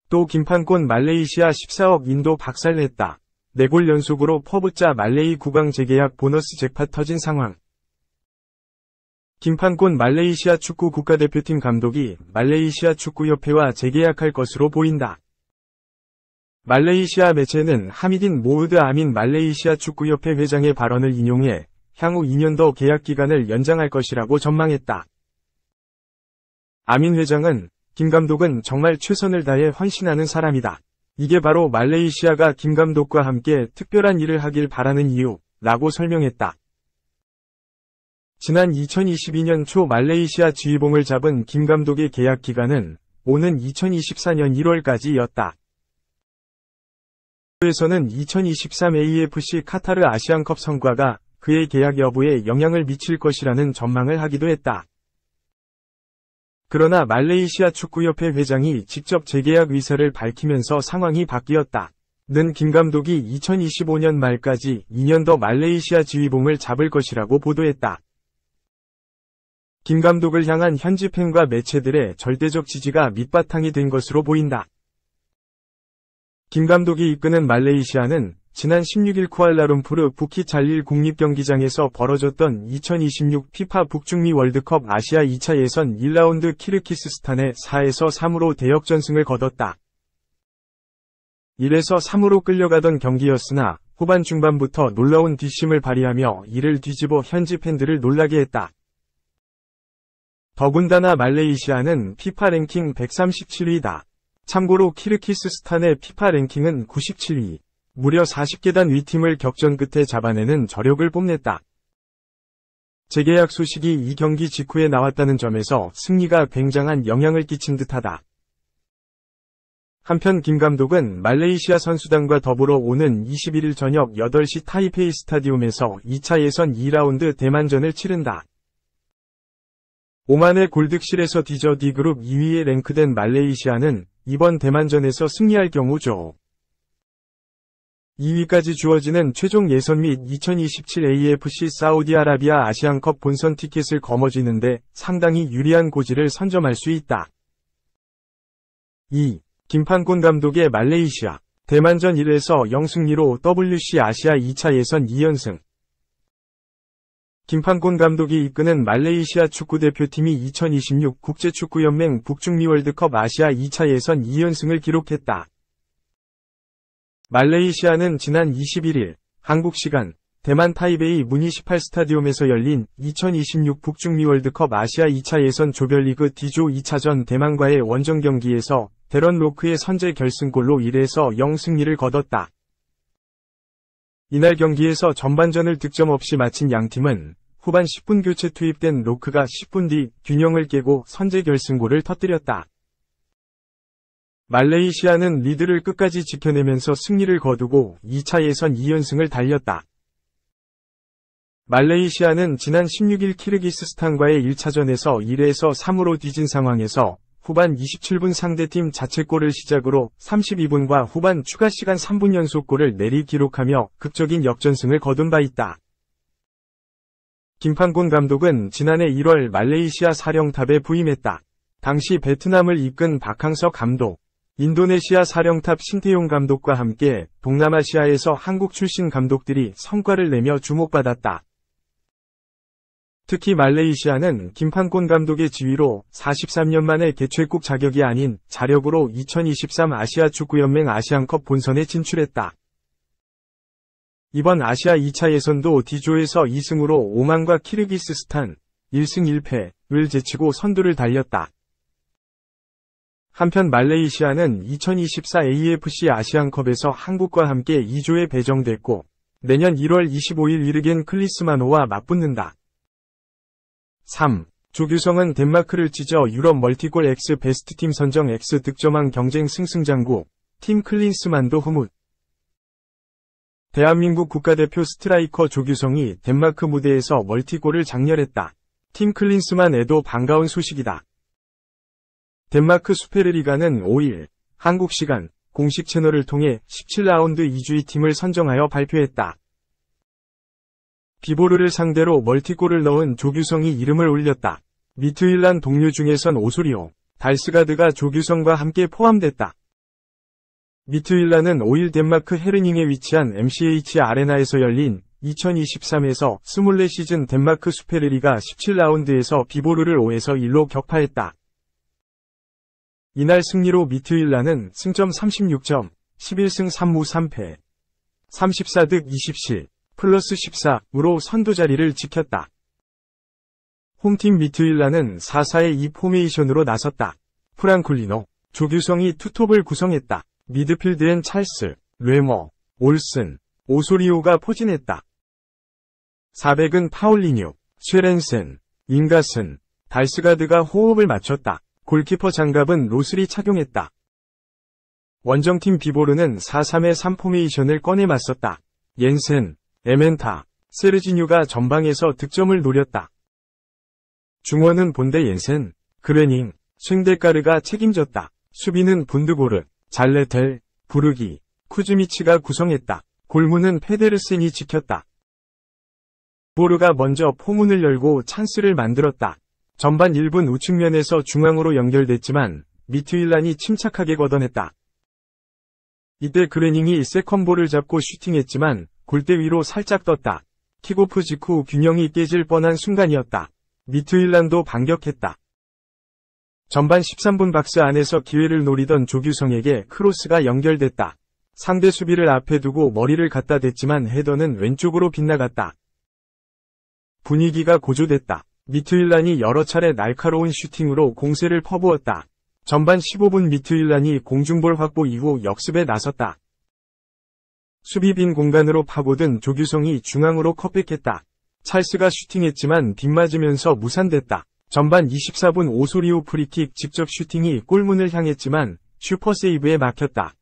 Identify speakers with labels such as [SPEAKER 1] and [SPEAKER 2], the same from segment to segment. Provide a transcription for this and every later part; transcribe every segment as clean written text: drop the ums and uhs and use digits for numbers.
[SPEAKER 1] 또 김판곤 말레이시아 14억 인도 박살냈다. 4골 연속으로 퍼붓자 말레이 국왕 재계약 보너스 잭팟 터진 상황. 김판곤 말레이시아 축구 국가대표팀 감독이 말레이시아 축구협회와 재계약할 것으로 보인다. 말레이시아 매체는 하미딘 모흐드 아민 말레이시아 축구협회 회장의 발언을 인용해 향후 2년 더 계약 기간을 연장할 것이라고 전망했다. 아민 회장은 김 감독은 정말 최선을 다해 헌신하는 사람이다. 이게 바로 말레이시아가 김 감독과 함께 특별한 일을 하길 바라는 이유, 라고 설명했다. 지난 2022년 초 말레이시아 지휘봉을 잡은 김 감독의 계약 기간은 오는 2024년 1월까지였다. 에서는 2023 AFC 카타르 아시안컵 성과가 그의 계약 여부에 영향을 미칠 것이라는 전망을 하기도 했다. 그러나 말레이시아 축구협회 회장이 직접 재계약 의사를 밝히면서 상황이 바뀌었다. 는 김 감독이 2025년 말까지 2년 더 말레이시아 지휘봉을 잡을 것이라고 보도했다. 김 감독을 향한 현지 팬과 매체들의 절대적 지지가 밑바탕이 된 것으로 보인다. 김 감독이 이끄는 말레이시아는 지난 16일 쿠알라룸푸르 부킷 잘릴 국립경기장에서 벌어졌던 2026 피파 북중미 월드컵 아시아 2차 예선 1라운드 키르기스스탄에 4에서 3으로 대역전승을 거뒀다. 1에서 3으로 끌려가던 경기였으나 후반 중반부터 놀라운 뒷심을 발휘하며 이를 뒤집어 현지 팬들을 놀라게 했다. 더군다나 말레이시아는 피파 랭킹 137위다. 참고로 키르기스스탄의 피파 랭킹은 97위. 무려 40계단 위 팀을 격전 끝에 잡아내는 저력을 뽐냈다. 재계약 소식이 이 경기 직후에 나왔다는 점에서 승리가 굉장한 영향을 끼친 듯하다. 한편 김 감독은 말레이시아 선수단과 더불어 오는 21일 저녁 8시 타이페이 스타디움에서 2차 예선 2라운드 대만전을 치른다. 오만의 골득실에서 뒤져 D그룹 2위에 랭크된 말레이시아는 이번 대만전에서 승리할 경우 조 2위까지 주어지는 최종 예선 및 2027 AFC 사우디아라비아 아시안컵 본선 티켓을 거머쥐는데 상당히 유리한 고지를 선점할 수 있다. 2. 김판곤 감독의 말레이시아 대만전 1에서 0 승리로 WC 아시아 2차 예선 2연승. 김판곤 감독이 이끄는 말레이시아 축구대표팀이 2026 국제축구연맹 북중미 월드컵 아시아 2차 예선 2연승을 기록했다. 말레이시아는 지난 21일 한국 시간 대만 타이베이 무니시팔 스타디움에서 열린 2026 북중미 월드컵 아시아 2차 예선 조별리그 D조 2차전 대만과의 원정 경기에서 데런 로크의 선제 결승골로 1에서 0 승리를 거뒀다. 이날 경기에서 전반전을 득점 없이 마친 양팀은 후반 10분 교체 투입된 로크가 10분 뒤 균형을 깨고 선제 결승골을 터뜨렸다. 말레이시아는 리드를 끝까지 지켜내면서 승리를 거두고 2차 예선 2연승을 달렸다. 말레이시아는 지난 16일 키르기스스탄과의 1차전에서 1에서 3으로 뒤진 상황에서 후반 27분 상대팀 자책골을 시작으로 32분과 후반 추가 시간 3분 연속골을 내리 기록하며 극적인 역전승을 거둔 바 있다. 김판곤 감독은 지난해 1월 말레이시아 사령탑에 부임했다. 당시 베트남을 이끈 박항서 감독, 인도네시아 사령탑 신태용 감독과 함께 동남아시아에서 한국 출신 감독들이 성과를 내며 주목받았다. 특히 말레이시아는 김판곤 감독의 지휘로 43년 만에 개최국 자격이 아닌 자력으로 2023 아시아 축구연맹 아시안컵 본선에 진출했다. 이번 아시아 2차 예선도 D조에서 2승으로 오만과 키르기스스탄 1승 1패를 제치고 선두를 달렸다. 한편 말레이시아는 2024 AFC 아시안컵에서 한국과 함께 2조에 배정됐고 내년 1월 25일 위르겐 클리스마노와 맞붙는다. 3. 조규성은 덴마크를 찢어 유럽 멀티골 X 베스트팀 선정 X 득점왕 경쟁 승승장구, 팀 클린스만도 흐뭇. 대한민국 국가대표 스트라이커 조규성이 덴마크 무대에서 멀티골을 장렬했다. 팀 클린스만에도 반가운 소식이다. 덴마크 수페르리가는 5일 한국 시간 공식 채널을 통해 17라운드 2주의 팀을 선정하여 발표했다. 비보르를 상대로 멀티골을 넣은 조규성이 이름을 올렸다. 미트윌란 동료 중에선 오소리오, 달스가드가 조규성과 함께 포함됐다. 미트윌란은 5일 덴마크 헤르닝에 위치한 MCH 아레나에서 열린 2023에서 24시즌 덴마크 슈페르리가 17라운드에서 비보르를 5에서 1로 격파했다. 이날 승리로 미트윌란은 승점 36점, 11승 3무 3패, 34득 27, 플러스 14으로 선두 자리를 지켰다. 홈팀 미트윌란은 4-4-2 포메이션으로 나섰다. 프랑쿨리노, 조규성이 투톱을 구성했다. 미드필드엔 찰스, 뢰머, 올슨, 오소리오가 포진했다. 4백은 파울리뉴, 쉐렌센, 잉가슨, 달스가드가 호흡을 맞췄다. 골키퍼 장갑은 로슬이 착용했다. 원정팀 비보르는 4-3-3 포메이션을 꺼내 맞섰다. 옌센, 에멘타, 세르지뉴가 전방에서 득점을 노렸다. 중원은 본데 옌센, 그레닝, 쉥데까르가 책임졌다. 수비는 분드고르, 잘레텔, 부르기, 쿠즈미치가 구성했다. 골문은 페데르센이 지켰다. 보르가 먼저 포문을 열고 찬스를 만들었다. 전반 1분 우측면에서 중앙으로 연결됐지만 미트윌란이 침착하게 걷어냈다. 이때 그레닝이 세컨볼을 잡고 슈팅했지만 골대 위로 살짝 떴다. 킥오프 직후 균형이 깨질 뻔한 순간이었다. 미트윌란도 반격했다. 전반 13분 박스 안에서 기회를 노리던 조규성에게 크로스가 연결됐다. 상대 수비를 앞에 두고 머리를 갖다 댔지만 헤더는 왼쪽으로 빗나갔다. 분위기가 고조됐다. 미트윌란이 여러 차례 날카로운 슈팅으로 공세를 퍼부었다. 전반 15분 미트윌란이 공중볼 확보 이후 역습에 나섰다. 수비 빈 공간으로 파고든 조규성이 중앙으로 컵백했다. 찰스가 슈팅했지만 빗맞으면서 무산됐다. 전반 24분 오소리오 프리킥 직접 슈팅이 골문을 향했지만 슈퍼세이브에 막혔다.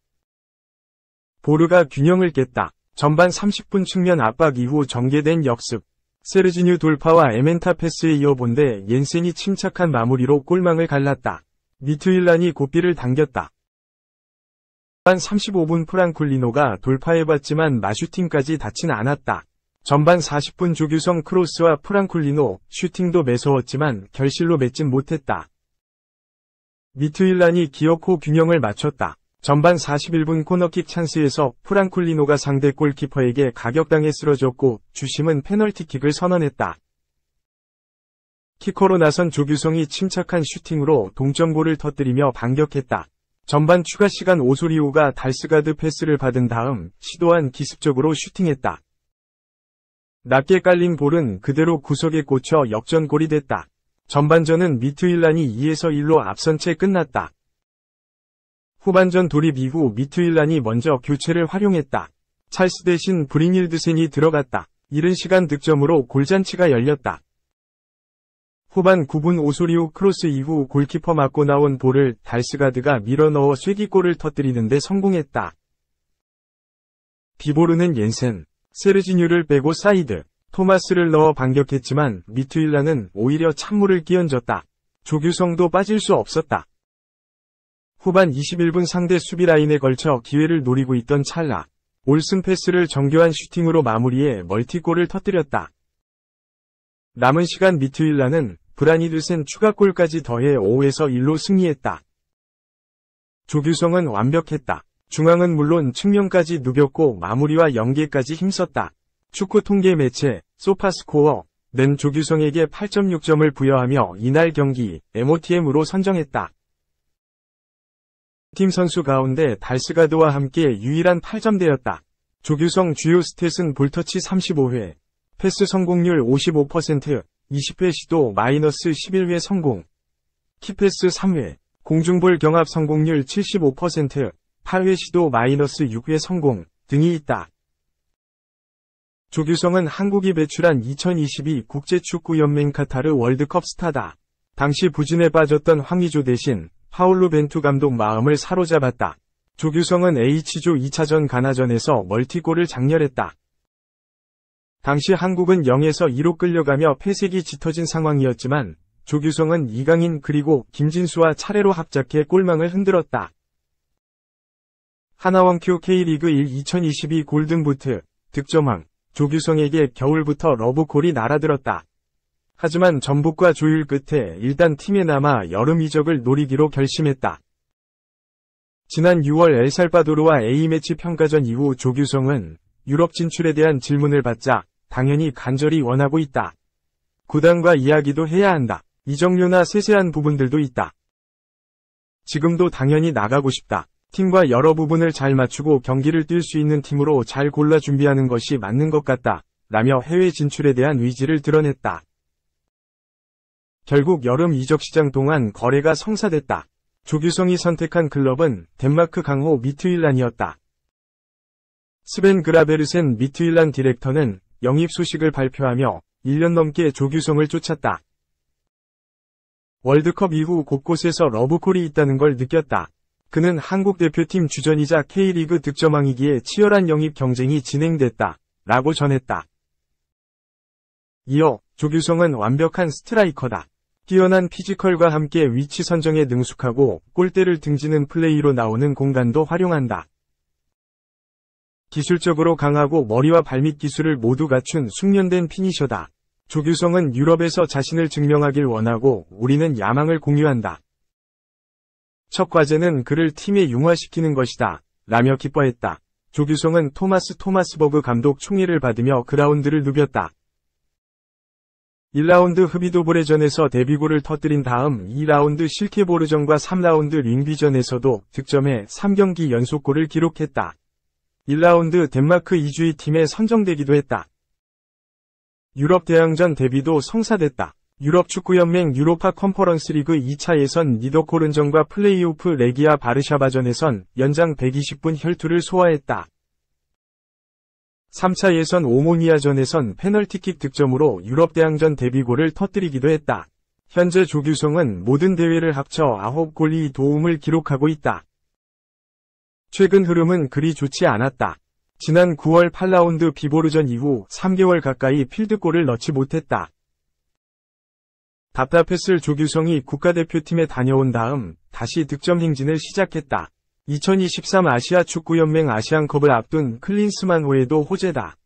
[SPEAKER 1] 보르가 균형을 깼다. 전반 30분 측면 압박 이후 전개된 역습. 세르지뉴 돌파와 에멘타 패스에 이어본데 옌센이 침착한 마무리로 골망을 갈랐다. 미트윌란이 고삐를 당겼다. 전반 35분 프랑쿨리노가 돌파해봤지만 마슈팅까지 닿진 않았다. 전반 40분 조규성 크로스와 프랑쿨리노 슈팅도 매서웠지만 결실로 맺진 못했다. 미트윌란이 기어코 균형을 맞췄다. 전반 41분 코너킥 찬스에서 프랑쿨리노가 상대 골키퍼에게 가격당해 쓰러졌고 주심은 페널티킥을 선언했다. 키커로 나선 조규성이 침착한 슈팅으로 동점골을 터뜨리며 반격했다. 전반 추가 시간 오소리오가 달스가드 패스를 받은 다음 시도한 기습적으로 슈팅했다. 낮게 깔린 볼은 그대로 구석에 꽂혀 역전골이 됐다. 전반전은 미트윌란이 2에서 1로 앞선 채 끝났다. 후반전 돌입 이후 미트윌란이 먼저 교체를 활용했다. 찰스 대신 브링일드센이 들어갔다. 이른 시간 득점으로 골잔치가 열렸다. 후반 9분 오소리오 크로스 이후 골키퍼 맞고 나온 볼을 달스가드가 밀어넣어 쐐기골을 터뜨리는 데 성공했다. 비보르는 옌센, 세르지뉴를 빼고 사이드, 토마스를 넣어 반격했지만 미트윌란은 오히려 찬물을 끼얹었다. 조규성도 빠질 수 없었다. 후반 21분 상대 수비 라인에 걸쳐 기회를 노리고 있던 찰나, 올슨 패스를 정교한 슈팅으로 마무리해 멀티골을 터뜨렸다. 남은 시간 미트윌란은 브라니드센 추가골까지 더해 5에서 1로 승리했다. 조규성은 완벽했다. 중앙은 물론 측면까지 누볐고 마무리와 연계까지 힘썼다. 축구 통계 매체 소파스코어 는 조규성에게 8.6점을 부여하며 이날 경기 MOTM으로 선정했다. 팀 선수 가운데 달스가드와 함께 유일한 8점대였다. 조규성 주요 스탯은 볼터치 35회, 패스 성공률 55%, 20회 시도 마이너스 11회 성공, 키패스 3회, 공중볼 경합 성공률 75%, 8회 시도 마이너스 6회 성공 등이 있다. 조규성은 한국이 배출한 2022 국제축구연맹 카타르 월드컵 스타다. 당시 부진에 빠졌던 황의조 대신 파울루 벤투 감독 마음을 사로잡았다. 조규성은 H조 2차전 가나전에서 멀티골을 장렬했다. 당시 한국은 0에서 2로 끌려가며 패색이 짙어진 상황이었지만 조규성은 이강인 그리고 김진수와 차례로 합작해 골망을 흔들었다. 하나원큐 K리그 1 2022 골든부트, 득점왕, 조규성에게 겨울부터 러브콜이 날아들었다. 하지만 전북과 조율 끝에 일단 팀에 남아 여름 이적을 노리기로 결심했다. 지난 6월 엘살바도르와 A매치 평가전 이후 조규성은 유럽 진출에 대한 질문을 받자 당연히 간절히 원하고 있다. 구단과 이야기도 해야 한다. 이적료나 세세한 부분들도 있다. 지금도 당연히 나가고 싶다. 팀과 여러 부분을 잘 맞추고 경기를 뛸 수 있는 팀으로 잘 골라 준비하는 것이 맞는 것 같다. 라며 해외 진출에 대한 의지를 드러냈다. 결국 여름 이적 시장 동안 거래가 성사됐다. 조규성이 선택한 클럽은 덴마크 강호 미트윌란이었다. 스벤 그라베르센 미트윌란 디렉터는 영입 소식을 발표하며 1년 넘게 조규성을 쫓았다. 월드컵 이후 곳곳에서 러브콜이 있다는 걸 느꼈다. 그는 한국 대표팀 주전이자 K리그 득점왕이기에 치열한 영입 경쟁이 진행됐다. 라고 전했다. 이어 조규성은 완벽한 스트라이커다. 뛰어난 피지컬과 함께 위치 선정에 능숙하고 골대를 등지는 플레이로 나오는 공간도 활용한다. 기술적으로 강하고 머리와 발밑 기술을 모두 갖춘 숙련된 피니셔다. 조규성은 유럽에서 자신을 증명하길 원하고 우리는 야망을 공유한다. 첫 과제는 그를 팀에 융화시키는 것이다. 라며 기뻐했다. 조규성은 토마스버그 감독 총애를 받으며 그라운드를 누볐다. 1라운드 흡이도브레전에서 데뷔골을 터뜨린 다음 2라운드 실케보르전과 3라운드 링비전에서도 득점해 3경기 연속골을 기록했다. 1라운드 덴마크 2주의 팀에 선정되기도 했다. 유럽 대항전 데뷔도 성사됐다. 유럽 축구연맹 유로파 컨퍼런스 리그 2차 예선 니더코른전과 플레이오프 레기아 바르샤바전에선 연장 120분 혈투를 소화했다. 3차 예선 오모니아전에선 페널티킥 득점으로 유럽 대항전 데뷔골을 터뜨리기도 했다. 현재 조규성은 모든 대회를 합쳐 9골이 도움을 기록하고 있다. 최근 흐름은 그리 좋지 않았다. 지난 9월 8라운드 비보르전 이후 3개월 가까이 필드골을 넣지 못했다. 답답했을 조규성이 국가대표팀에 다녀온 다음 다시 득점 행진을 시작했다. 2023 아시아 축구연맹 아시안컵을 앞둔 클린스만호에도 호재다.